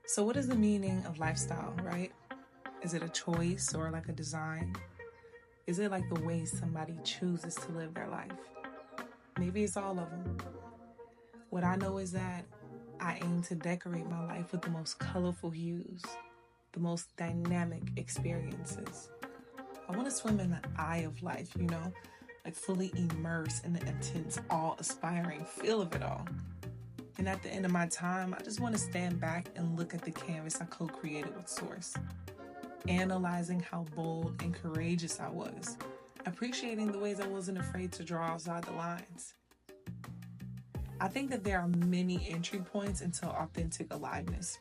So what is the meaning of lifestyle, right? Is it a choice or like a design? Is it like the way somebody chooses to live their life? Maybe it's all of them. What I know is that I aim to decorate my life with the most colorful hues, the most dynamic experiences. I want to swim in the eye of life, like fully immersed in the intense, awe-inspiring feel of it all. And at the end of my time, I just want to stand back and look at the canvas I co-created with Source, analyzing how bold and courageous I was, appreciating the ways I wasn't afraid to draw outside the lines. I think that there are many entry points into authentic aliveness.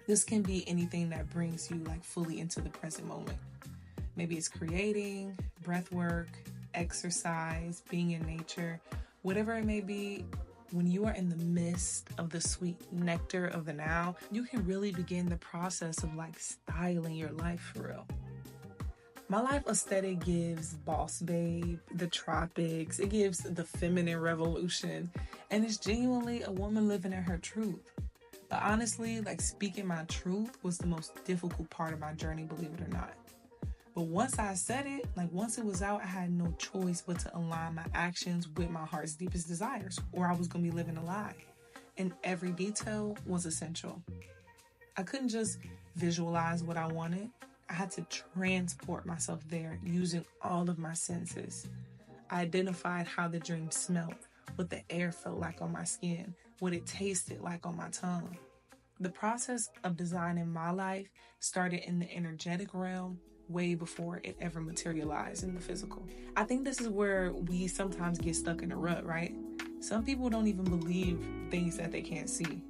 This can be anything that brings you like fully into the present moment. Maybe it's creating, breath work, exercise, being in nature, whatever it may be. When you are in the midst of the sweet nectar of the now, you can really begin the process of like styling your life for real. My life aesthetic gives boss babe, the tropics, it gives the feminine revolution, and it's genuinely a woman living in her truth. But honestly, like speaking my truth was the most difficult part of my journey, believe it or not. But once I said it, once it was out, I had no choice but to align my actions with my heart's deepest desires, or I was going to be living a lie. And every detail was essential. I couldn't just visualize what I wanted. I had to transport myself there using all of my senses. I identified how the dream smelled, what the air felt like on my skin, what it tasted like on my tongue. The process of designing my life started in the energetic realm way before it ever materialized in the physical. I think this is where we sometimes get stuck in a rut, right? Some people don't even believe things that they can't see.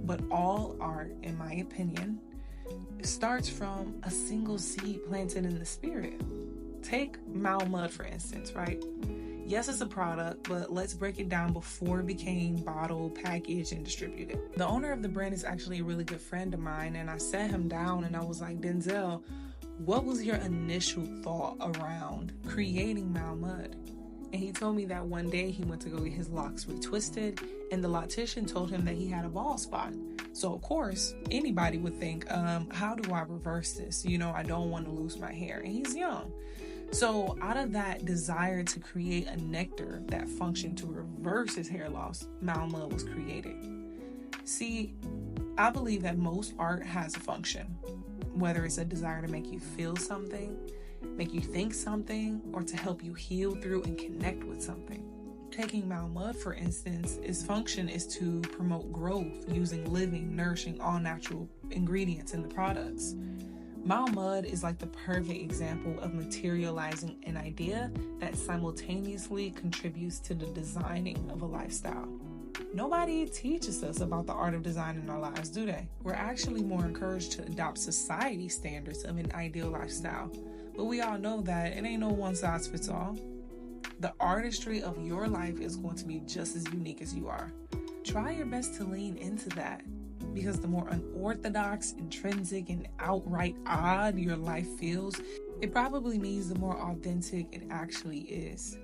But all art, in my opinion, starts from a single seed planted in the spirit. Take Mal Mud, for instance, right? Yes, it's a product, but let's break it down before it became bottled, packaged, and distributed. The owner of the brand is actually a really good friend of mine, and I sat him down and I was like, Denzel, what was your initial thought around creating Mal Mud? And he told me that one day he went to go get his locks retwisted, and the loctician told him that he had a bald spot. So of course, anybody would think, how do I reverse this? I don't want to lose my hair. And he's young. So out of that desire to create a nectar that functioned to reverse his hair loss, Mal Mud was created. See, I believe that most art has a function, whether it's a desire to make you feel something, make you think something, or to help you heal through and connect with something. Taking Mal Mud, for instance, its function is to promote growth using living, nourishing, all natural ingredients in the products. Mal Mud is like the perfect example of materializing an idea that simultaneously contributes to the designing of a lifestyle. Nobody teaches us about the art of design in our lives, do they? We're actually more encouraged to adopt society standards of an ideal lifestyle. But we all know that it ain't no one size fits all. The artistry of your life is going to be just as unique as you are. Try your best to lean into that, because the more unorthodox, intrinsic, and outright odd your life feels, it probably means the more authentic it actually is.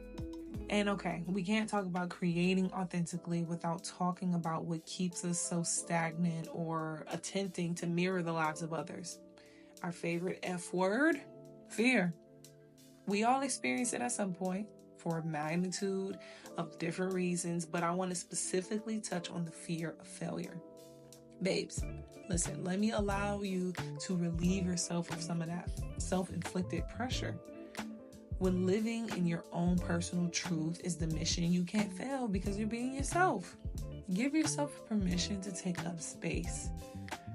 And okay, we can't talk about creating authentically without talking about what keeps us so stagnant or attempting to mirror the lives of others. Our favorite F word, fear. We all experience it at some point for a magnitude of different reasons, but I want to specifically touch on the fear of failure. Babes, listen, let me allow you to relieve yourself of some of that self-inflicted pressure. When living in your own personal truth is the mission, you can't fail because you're being yourself. Give yourself permission to take up space,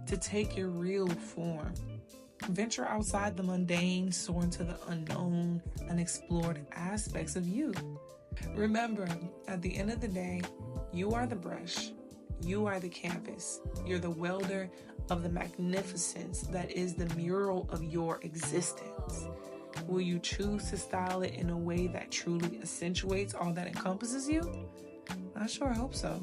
to take your real form. Venture outside the mundane, soar into the unknown, unexplored aspects of you. Remember, at the end of the day, you are the brush, you are the canvas, you're the welder of the magnificence that is the mural of your existence. Will you choose to style it in a way that truly accentuates all that encompasses you? I sure hope so.